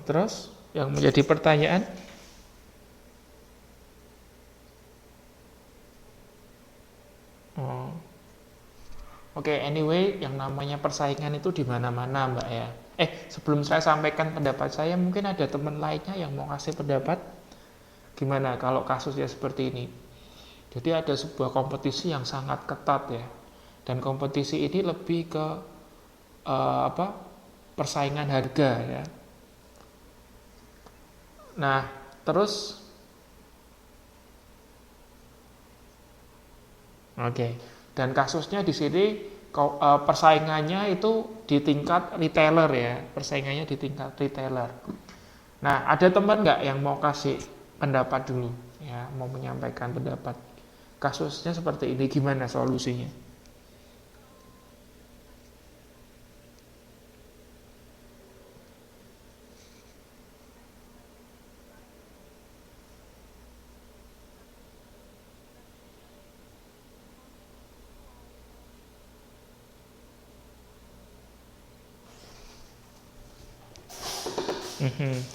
Terus yang menjadi pertanyaan, oh, oke, anyway, yang namanya persaingan itu di mana-mana, Mbak ya. Sebelum saya sampaikan pendapat saya, mungkin ada teman lainnya yang mau kasih pendapat. Gimana kalau kasusnya seperti ini? Jadi ada sebuah kompetisi yang sangat ketat ya. Dan kompetisi ini lebih ke apa? Persaingan harga ya. Nah, terus oke. Dan kasusnya di sini persaingannya itu di tingkat retailer ya. Persaingannya di tingkat retailer. Nah, ada teman nggak yang mau kasih pendapat dulu ya, mau menyampaikan pendapat. Kasusnya seperti ini, gimana solusinya?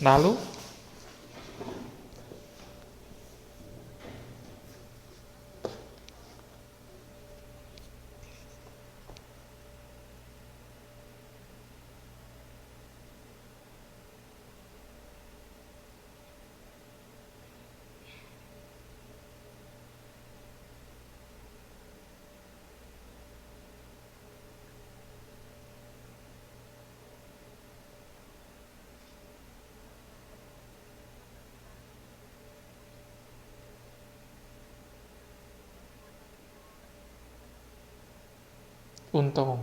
Lalu, untung.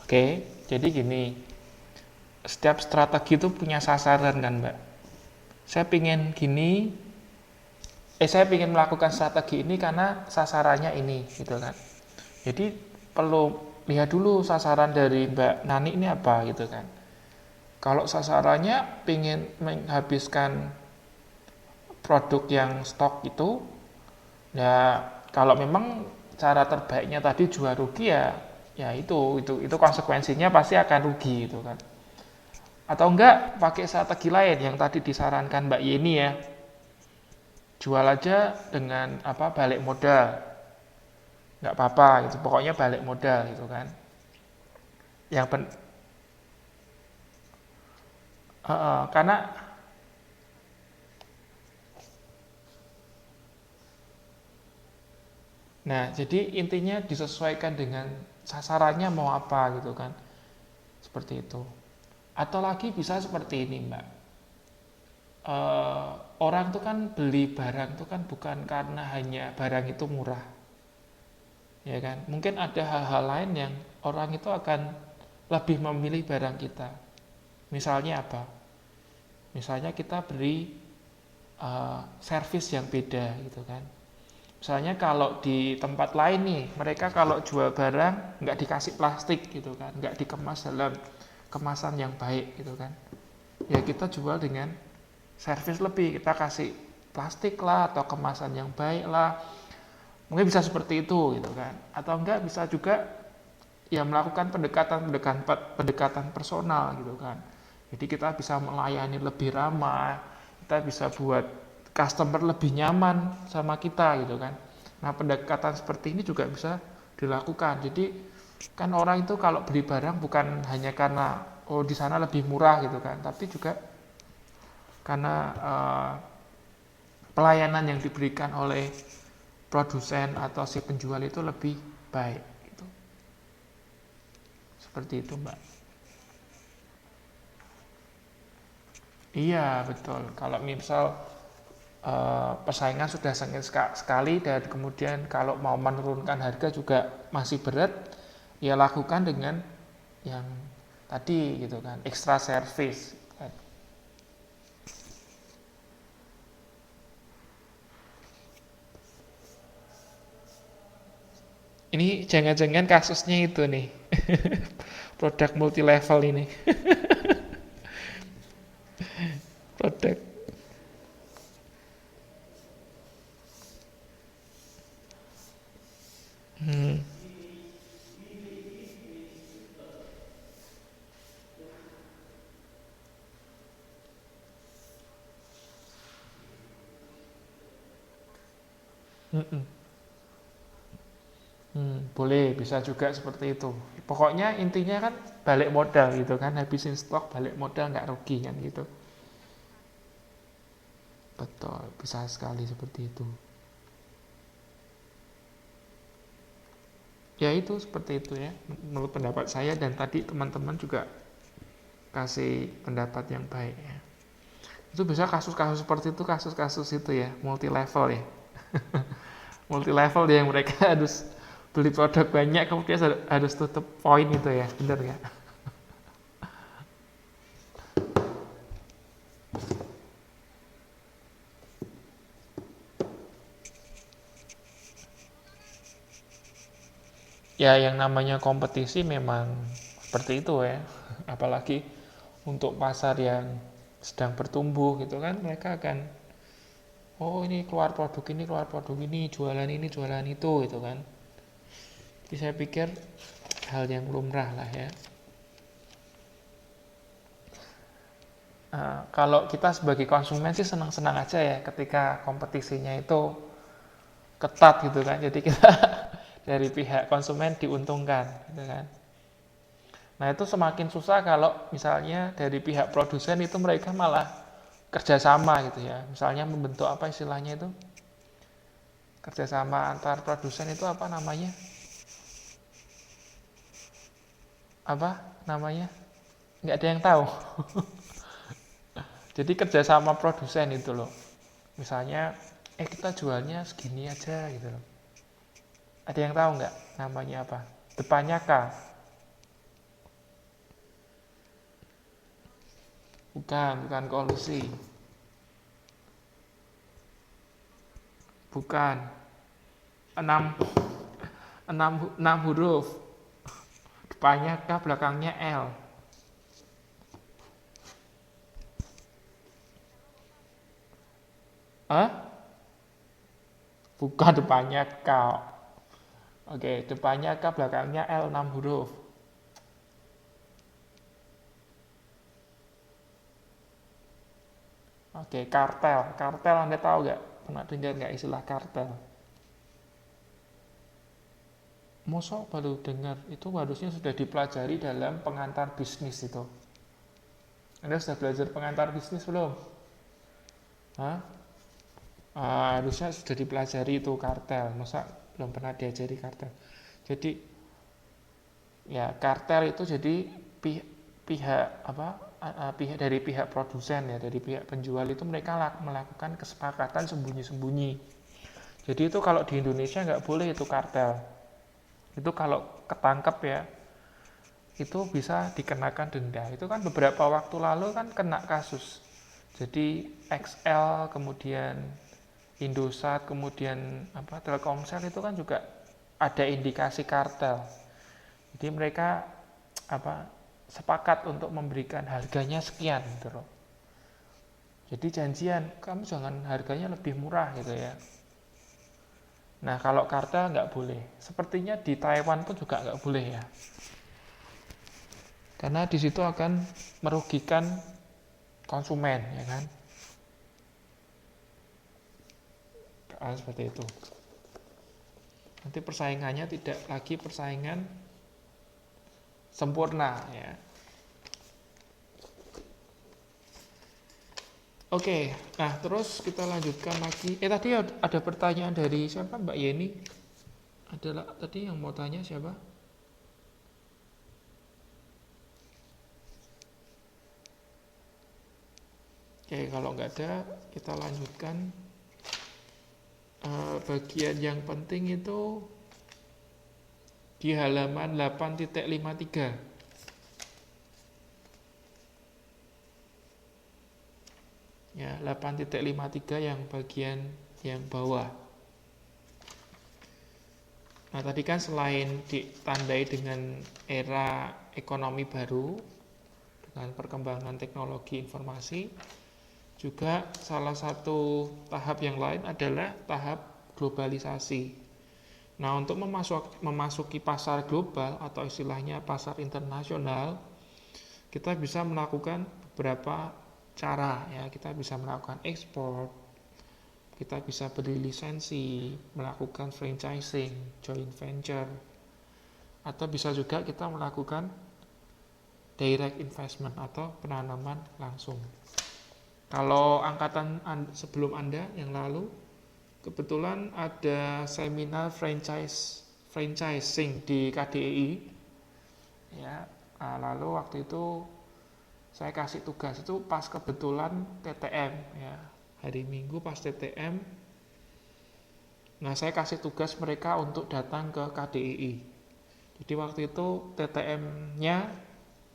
Oke, jadi gini, setiap strategi itu punya sasaran kan, Mbak. Saya pingin gini, saya pingin melakukan strategi ini karena sasarannya ini, gitu kan. Jadi perlu lihat dulu sasaran dari Mbak Nani ini apa, gitu kan. Kalau sasarannya pingin menghabiskan produk yang stok itu, ya kalau memang cara terbaiknya tadi jual rugi ya, ya itu konsekuensinya pasti akan rugi itu kan. Atau enggak pakai strategi lain yang tadi disarankan Mbak Yeni ya, jual aja dengan apa, balik modal, nggak apa-apa gitu, pokoknya balik modal gitu kan. Yang pen, Karena nah, jadi intinya disesuaikan dengan sasarannya mau apa gitu kan. Seperti itu. Atau lagi bisa seperti ini, Mbak. Eh, Orang tuh kan beli barang tuh kan bukan karena hanya barang itu murah, ya kan? Mungkin ada hal-hal lain yang orang itu akan lebih memilih barang kita. Misalnya apa? Misalnya kita beri servis yang beda gitu kan. Misalnya kalau di tempat lain nih, mereka kalau jual barang nggak dikasih plastik gitu kan, nggak dikemas dalam kemasan yang baik gitu kan. Ya kita jual dengan servis lebih, kita kasih plastik lah atau kemasan yang baik lah. Mungkin bisa seperti itu gitu kan. Atau enggak bisa juga ya melakukan pendekatan personal gitu kan. Jadi kita bisa melayani lebih ramah, kita bisa buat customer lebih nyaman sama kita gitu kan. Nah, pendekatan seperti ini juga bisa dilakukan. Jadi kan orang itu kalau beli barang bukan hanya karena oh di sana lebih murah gitu kan, tapi juga karena pelayanan yang diberikan oleh produsen atau si penjual itu lebih baik gitu. Seperti itu, Mbak. Iya, betul. Kalau misal persaingan sudah sengit sekali dan kemudian kalau mau menurunkan harga juga masih berat, ya lakukan dengan yang tadi gitu kan, extra service kan. Ini jangan-jangan kasusnya itu nih. Produk multi level ini. Produk. Hmm. Mm-mm. Boleh, bisa juga seperti itu. Pokoknya intinya kan balik modal gitu kan, habisin stok balik modal nggak rugi kan gitu. Betul, bisa sekali seperti itu. Ya itu seperti itu ya, menurut pendapat saya dan tadi teman-teman juga kasih pendapat yang baik ya. Itu bisa kasus-kasus seperti itu, kasus-kasus itu ya, multi level ya. Multi level dia yang mereka harus beli produk banyak kemudian harus tutup poin itu ya, bener ya. Ya yang namanya kompetisi memang seperti itu ya, apalagi untuk pasar yang sedang bertumbuh gitu kan, mereka akan oh ini keluar produk ini, keluar produk ini jualan itu gitu kan. Jadi saya pikir hal yang lumrah lah ya. Kalau kita sebagai konsumen sih senang-senang aja ya ketika kompetisinya itu ketat gitu kan. Jadi kita dari pihak konsumen diuntungkan gitu kan. Nah itu semakin susah kalau misalnya dari pihak produsen itu mereka malah kerjasama gitu ya. Misalnya membentuk apa istilahnya itu, kerjasama antar produsen itu apa namanya? Apa namanya? Nggak ada yang tahu. Jadi kerjasama produsen itu loh. Misalnya, kita jualnya segini aja gitu loh. Ada yang tahu nggak namanya apa? Depannya K. Bukan kolusi. Bukan. Enam, enam huruf. Depannya K, belakangnya L. Hah? Bukan depannya K. Oke, depannya K, belakangnya L, 6 huruf. Oke, kartel. Kartel Anda tahu nggak? Pernah dengar nggak istilah kartel? Mosok baru dengar, itu harusnya sudah dipelajari dalam pengantar bisnis itu. Anda sudah belajar pengantar bisnis belum? Hah? Harusnya sudah dipelajari itu kartel, masa belum pernah diajari kartel. Jadi ya kartel itu jadi pihak apa dari pihak produsen ya, dari pihak penjual itu mereka melakukan kesepakatan sembunyi-sembunyi. Jadi itu kalau di Indonesia nggak boleh itu kartel. Itu kalau ketangkep ya, itu bisa dikenakan denda. Itu kan beberapa waktu lalu kan kena kasus. Jadi XL kemudian Indosat kemudian Telkomsel itu kan juga ada indikasi kartel. Jadi mereka sepakat untuk memberikan harganya sekian gitu loh. Jadi janjian kamu jangan harganya lebih murah gitu ya. Nah kalau kartel nggak boleh. Sepertinya di Taiwan pun juga nggak boleh ya. Karena di situ akan merugikan konsumen ya kan. Seperti itu. Nanti persaingannya tidak lagi persaingan sempurna ya. Oke, nah terus kita lanjutkan lagi. Tadi ada pertanyaan dari siapa, Mbak Yeni? Adalah tadi yang mau tanya siapa? Oke, kalau nggak ada, kita lanjutkan. Bagian yang penting itu di halaman 8.53. Ya, 8.53 yang bagian yang bawah. Nah, tadi kan selain ditandai dengan era ekonomi baru, dengan perkembangan teknologi informasi, juga salah satu tahap yang lain adalah tahap globalisasi. Nah, untuk memasuki pasar global atau istilahnya pasar internasional, kita bisa melakukan beberapa cara ya. Kita bisa melakukan ekspor, kita bisa beli lisensi, melakukan franchising, joint venture, atau bisa juga kita melakukan direct investment atau penanaman langsung. Kalau angkatan sebelum Anda yang lalu, kebetulan ada seminar franchising di KDI. Ya, lalu waktu itu saya kasih tugas itu pas kebetulan TTM ya. Hari Minggu pas TTM. Nah, saya kasih tugas mereka untuk datang ke KDI. Jadi waktu itu TTM-nya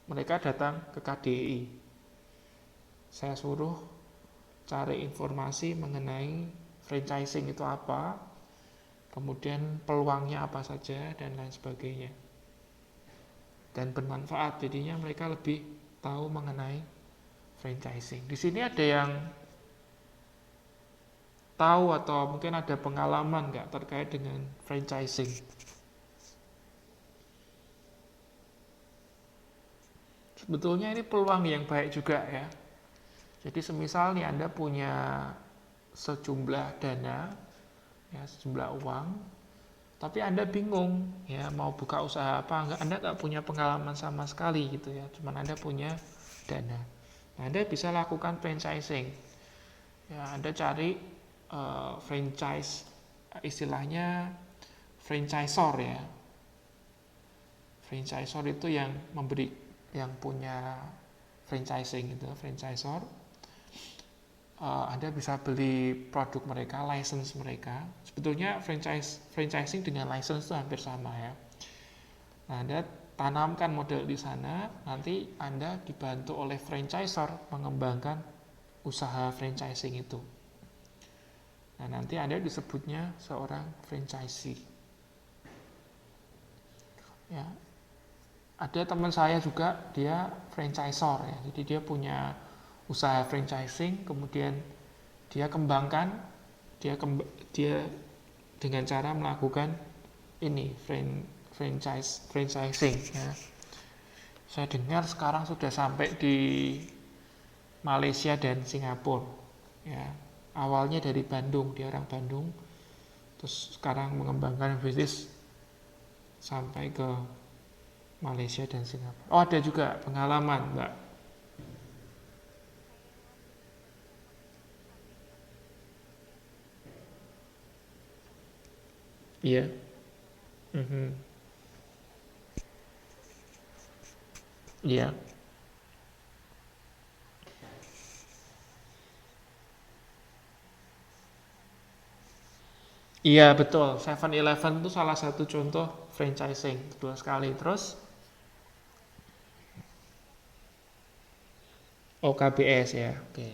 mereka datang ke KDI. Saya suruh cari informasi mengenai franchising itu apa, kemudian peluangnya apa saja, dan lain sebagainya. Dan bermanfaat, jadinya mereka lebih tahu mengenai franchising. Di sini ada yang tahu atau mungkin ada pengalaman nggak terkait dengan franchising? Sebetulnya ini peluang yang baik juga ya. Jadi semisal nih Anda punya sejumlah dana, ya sejumlah uang, tapi Anda bingung ya mau buka usaha apa, Anda nggak punya pengalaman sama sekali gitu ya, cuman Anda punya dana. Nah, Anda bisa lakukan franchising. Ya, Anda cari franchise, istilahnya franchisor ya. Franchisor itu yang punya franchising itu, franchisor. Anda bisa beli produk mereka, license mereka. Sebetulnya franchising dengan license itu hampir sama ya. Nah, Anda tanamkan model di sana, nanti Anda dibantu oleh franchisor mengembangkan usaha franchising itu. Nah, nanti Anda disebutnya seorang franchisee. Ya. Ada teman saya juga, dia franchisor ya. Jadi dia punya usaha franchising, kemudian dia kembangkan, dia dengan cara melakukan ini franchising ya. Saya dengar sekarang sudah sampai di Malaysia dan Singapura ya. Awalnya dari Bandung, dia orang Bandung, terus sekarang mengembangkan bisnis sampai ke Malaysia dan Singapura. Oh, ada juga pengalaman, Mbak. Iya. Mhm. Iya. Iya betul. 7-Eleven itu salah satu contoh franchising, betul sekali. Terus OKBS ya. Oke.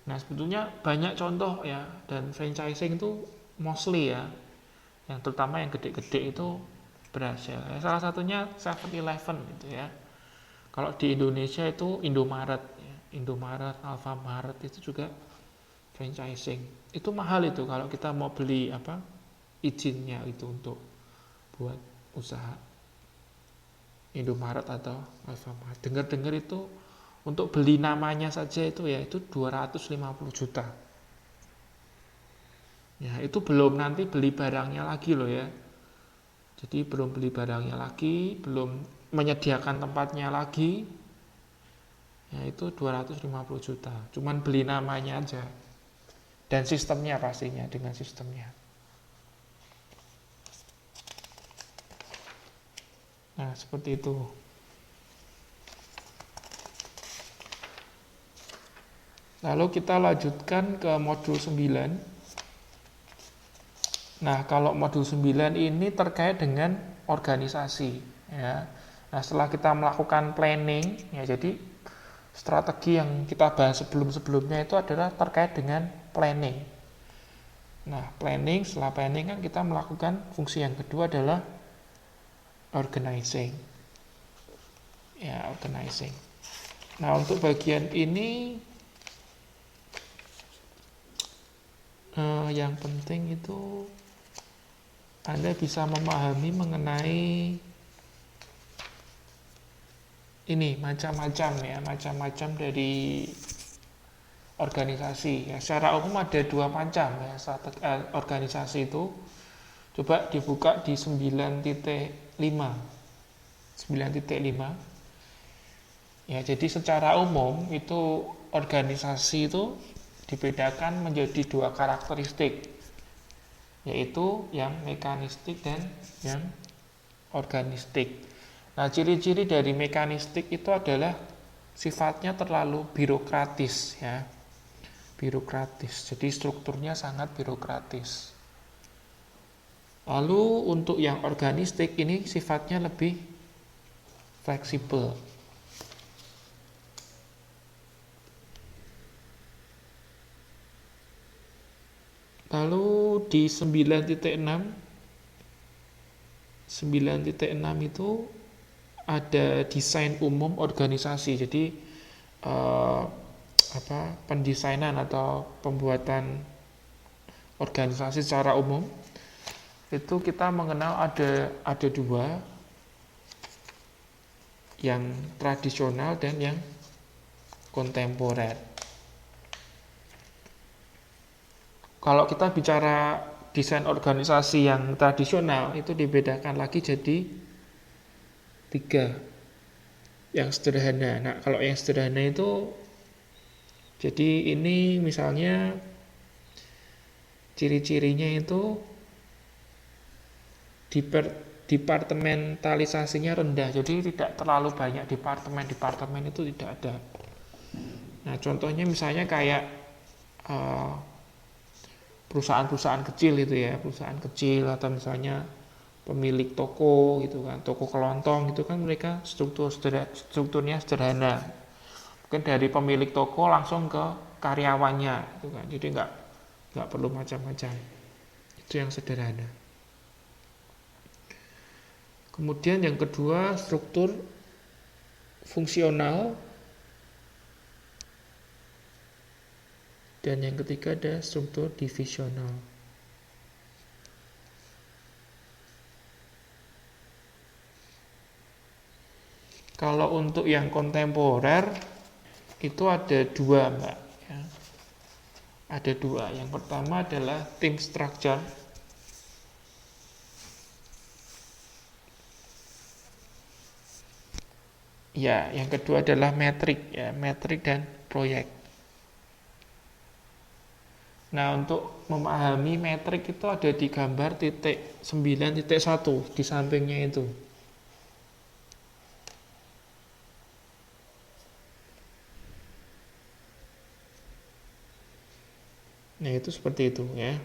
Nah sebetulnya banyak contoh ya, dan franchising itu mostly ya, yang terutama yang gede-gede itu berhasil. Ya, salah satunya 7-Eleven gitu ya. Kalau di Indonesia itu Indomaret, ya. Indomaret, Alfamaret itu juga franchising. Itu mahal itu kalau kita mau beli apa izinnya itu untuk buat usaha Indomaret atau Alfamart. Dengar-dengar itu untuk beli namanya saja itu ya itu 250 juta. Ya, itu belum nanti beli barangnya lagi loh ya. Jadi belum beli barangnya lagi, belum menyediakan tempatnya lagi. Ya itu 250 juta. Cuman beli namanya aja. Dan sistemnya pastinya dengan sistemnya. Nah, seperti itu. Lalu kita lanjutkan ke modul 9. Nah, kalau modul 9 ini terkait dengan organisasi ya. Nah, setelah kita melakukan planning ya, jadi strategi yang kita bahas sebelum-sebelumnya itu adalah terkait dengan planning. Nah, planning, setelah planning kan kita melakukan fungsi yang kedua adalah organizing. Ya, organizing. Nah, untuk bagian ini yang penting itu Anda bisa memahami mengenai ini macam-macam ya, macam-macam dari organisasi. Ya, secara umum ada dua macam ya organisasi itu. Coba dibuka di 9.5. 9.5. Ya, jadi secara umum itu organisasi itu dibedakan menjadi dua karakteristik, yaitu yang mekanistik dan yang organistik. Nah, ciri-ciri dari mekanistik itu adalah sifatnya terlalu birokratis ya. Birokratis. Jadi strukturnya sangat birokratis. Lalu untuk yang organistik ini sifatnya lebih fleksibel. Lalu di 9.6 itu ada desain umum organisasi. Jadi pendesainan atau pembuatan organisasi secara umum itu kita mengenal ada dua, yang tradisional dan yang kontemporer. Kalau kita bicara desain organisasi yang tradisional itu dibedakan lagi jadi 3. Yang sederhana. Nah, kalau yang sederhana itu jadi ini misalnya ciri-cirinya itu departementalisasinya rendah. Jadi tidak terlalu banyak departemen itu tidak ada. Nah, contohnya misalnya kayak perusahaan-perusahaan kecil itu ya, perusahaan kecil atau misalnya pemilik toko gitu kan, toko kelontong gitu kan, mereka strukturnya sederhana. Mungkin dari pemilik toko langsung ke karyawannya gitu kan. Jadi nggak perlu macam-macam. Itu yang sederhana. Kemudian yang kedua struktur fungsional. Dan yang ketiga ada struktur divisional. Kalau untuk yang kontemporer itu ada dua, Mbak. Ya. Ada dua. Yang pertama adalah team structure. Ya, yang kedua adalah metrik, ya, metrik dan proyek. Nah, untuk memahami metrik itu ada di gambar titik 9.1 di sampingnya itu. Nah, itu seperti itu ya.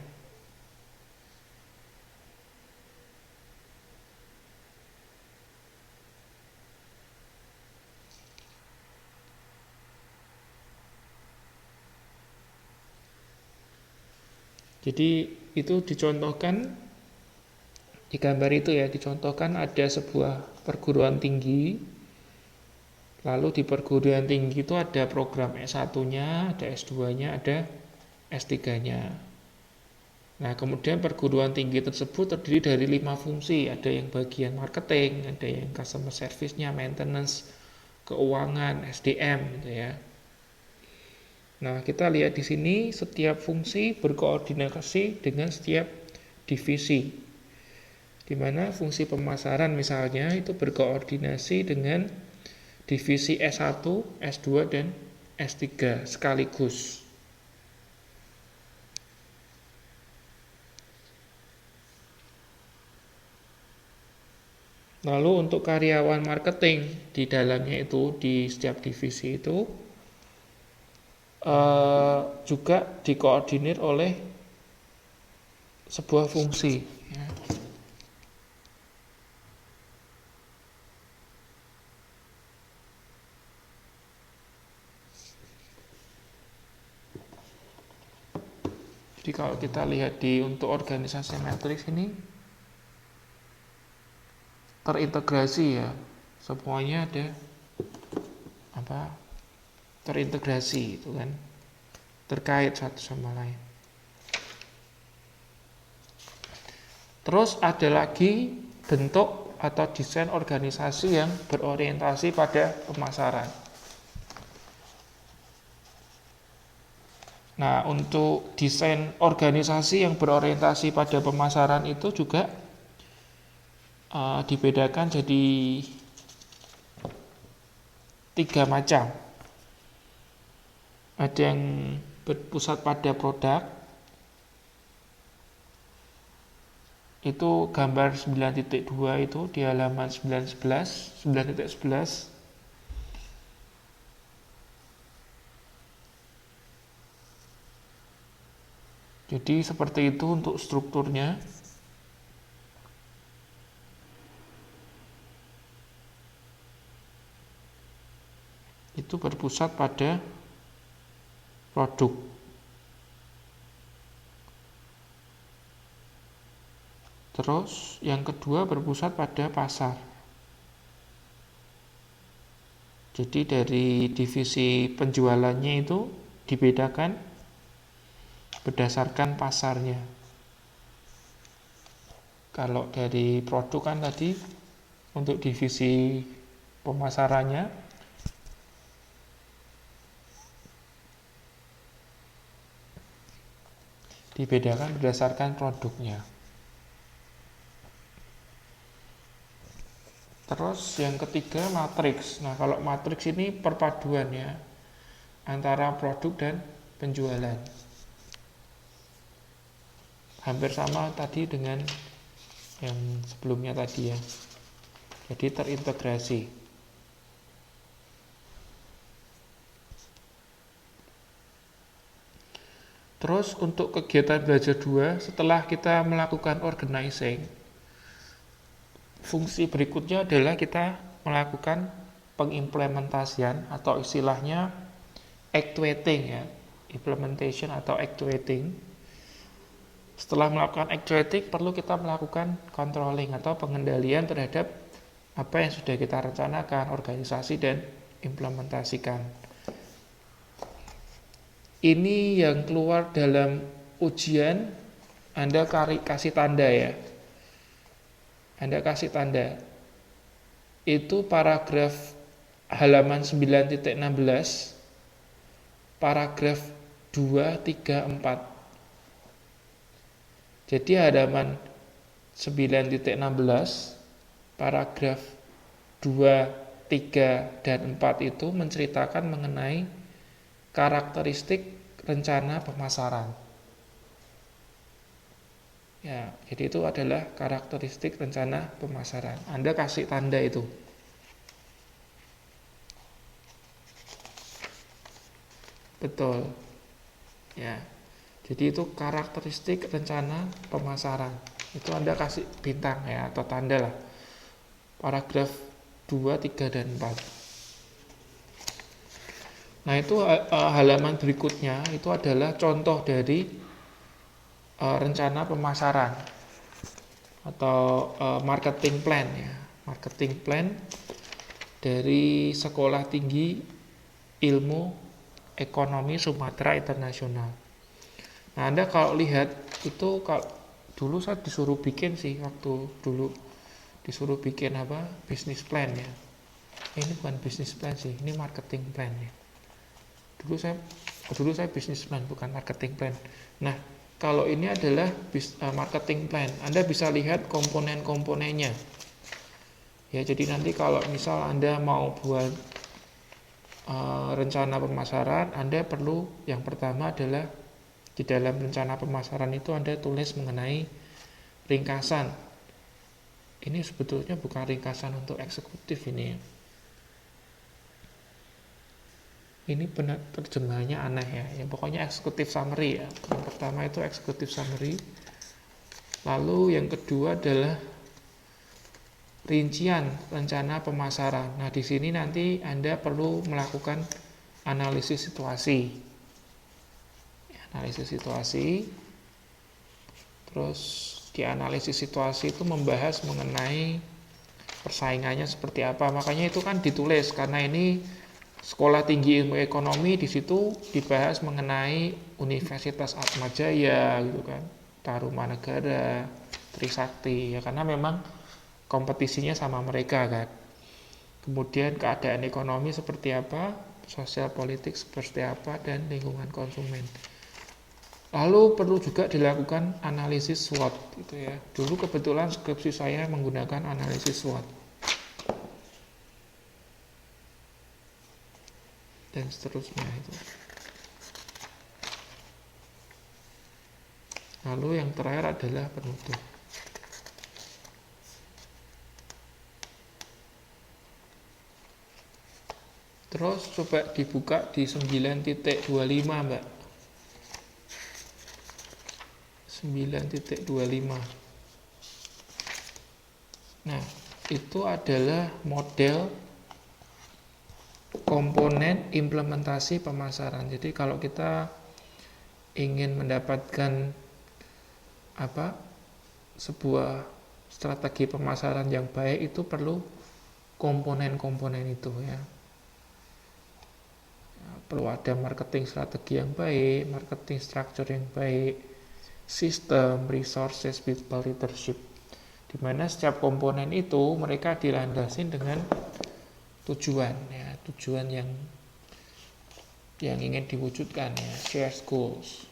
Jadi itu dicontohkan di gambar itu ya, dicontohkan ada sebuah perguruan tinggi. Lalu di perguruan tinggi itu ada program S1-nya, ada S2-nya, ada S3-nya. Nah, kemudian perguruan tinggi tersebut terdiri dari 5 fungsi. Ada yang bagian marketing, ada yang customer service-nya, maintenance, keuangan, SDM gitu ya. Nah, kita lihat di sini setiap fungsi berkoordinasi dengan setiap divisi. Di mana fungsi pemasaran misalnya itu berkoordinasi dengan divisi S1, S2, dan S3 sekaligus. Lalu untuk karyawan marketing di dalamnya itu, di setiap divisi itu juga dikoordinir oleh sebuah fungsi ya. Jadi kalau kita lihat untuk organisasi matriks ini terintegrasi ya, semuanya ada terintegrasi itu kan, terkait satu sama lain. Terus ada lagi bentuk atau desain organisasi yang berorientasi pada pemasaran. Nah, untuk desain organisasi yang berorientasi pada pemasaran itu juga dibedakan jadi 3 macam. Ada yang berpusat pada produk, itu gambar 9.2 itu di halaman 9.11. Jadi seperti itu untuk strukturnya. Itu berpusat pada produk. Terus yang kedua berpusat pada pasar. Jadi dari divisi penjualannya itu dibedakan berdasarkan pasarnya. Kalau dari produk kan tadi untuk divisi pemasarannya dibedakan berdasarkan produknya. Terus yang ketiga matriks. Nah, kalau matriks ini perpaduan ya antara produk dan penjualan. Hampir sama tadi dengan yang sebelumnya tadi ya. Jadi terintegrasi. Terus untuk kegiatan belajar 2, setelah kita melakukan organizing, fungsi berikutnya adalah kita melakukan pengimplementasian atau istilahnya actuating ya, implementation atau actuating. Setelah melakukan actuating, perlu kita melakukan controlling atau pengendalian terhadap apa yang sudah kita rencanakan, organisasi dan implementasikan. Ini yang keluar dalam ujian, Anda kasih tanda ya. Anda kasih tanda. Itu paragraf halaman 9.16, paragraf 2, 3, 4. Jadi halaman 9.16, paragraf 2, 3, dan 4 itu menceritakan mengenai karakteristik rencana pemasaran. Ya, jadi itu adalah karakteristik rencana pemasaran. Anda kasih tanda itu. Betul. Ya. Jadi itu karakteristik rencana pemasaran. Itu Anda kasih bintang ya atau tanda lah. Paragraf 2, 3, dan 4. Nah, itu halaman berikutnya itu adalah contoh dari rencana pemasaran atau marketing plan ya. Marketing plan dari Sekolah Tinggi Ilmu Ekonomi Sumatera Internasional. Nah, Anda kalau lihat itu, kalau dulu saya disuruh bikin sih, waktu dulu disuruh bikin bisnis plan ya. Ini bukan bisnis plan sih, ini marketing plan ya. Dulu saya bisnis plan, bukan marketing plan. Nah, kalau ini adalah marketing plan, Anda bisa lihat komponen-komponennya. Ya, jadi nanti kalau misal Anda mau buat rencana pemasaran, Anda perlu yang pertama adalah di dalam rencana pemasaran itu Anda tulis mengenai ringkasan. Ini sebetulnya bukan ringkasan untuk eksekutif ini. Ini benar terjemahannya aneh ya. Yang pokoknya executive summary ya. Yang pertama itu executive summary. Lalu yang kedua adalah rincian rencana pemasaran. Nah, di sini nanti Anda perlu melakukan analisis situasi. Analisis situasi. Terus di analisis situasi itu membahas mengenai persaingannya seperti apa. Makanya itu kan ditulis karena ini Sekolah Tinggi Ilmu Ekonomi, di situ dibahas mengenai Universitas Atmajaya gitu kan, Tarumanegara, Trisakti ya, karena memang kompetisinya sama mereka kan. Kemudian keadaan ekonomi seperti apa, sosial politik seperti apa, dan lingkungan konsumen. Lalu perlu juga dilakukan analisis SWOT gitu ya. Dulu kebetulan skripsi saya menggunakan analisis SWOT. Dan seterusnya itu. Lalu yang terakhir adalah penutup. Terus coba dibuka di 9.25 Mbak. 9.25. Nah, itu adalah model komponen implementasi pemasaran. Jadi kalau kita ingin mendapatkan sebuah strategi pemasaran yang baik, itu perlu komponen-komponen itu ya. Perlu ada marketing strategi yang baik, marketing structure yang baik, sistem, resources, people, leadership. Di mana setiap komponen itu mereka dilandasin dengan tujuan ya, tujuan yang ingin diwujudkan ya, shared goals.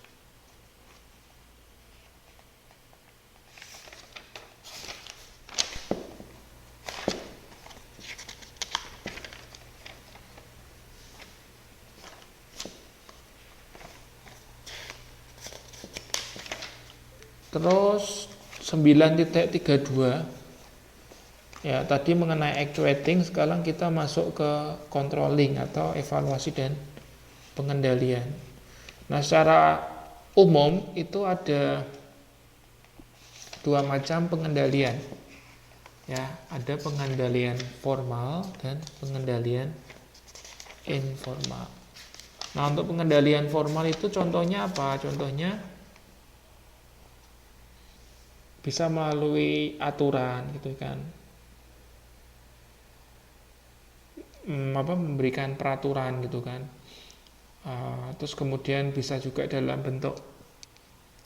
Terus 9.32 ya, tadi mengenai actuating, sekarang kita masuk ke controlling atau evaluasi dan pengendalian. Nah, secara umum itu ada dua macam pengendalian. Ya, ada pengendalian formal dan pengendalian informal. Nah, untuk pengendalian formal itu contohnya apa? Contohnya bisa melalui aturan gitu kan. Memberikan peraturan gitu kan. Terus kemudian bisa juga dalam bentuk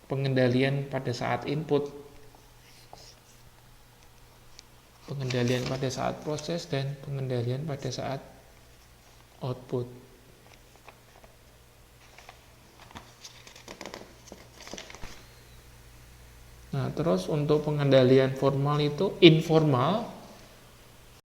pengendalian pada saat input, pengendalian pada saat proses, dan pengendalian pada saat output. Nah, terus untuk pengendalian formal itu informal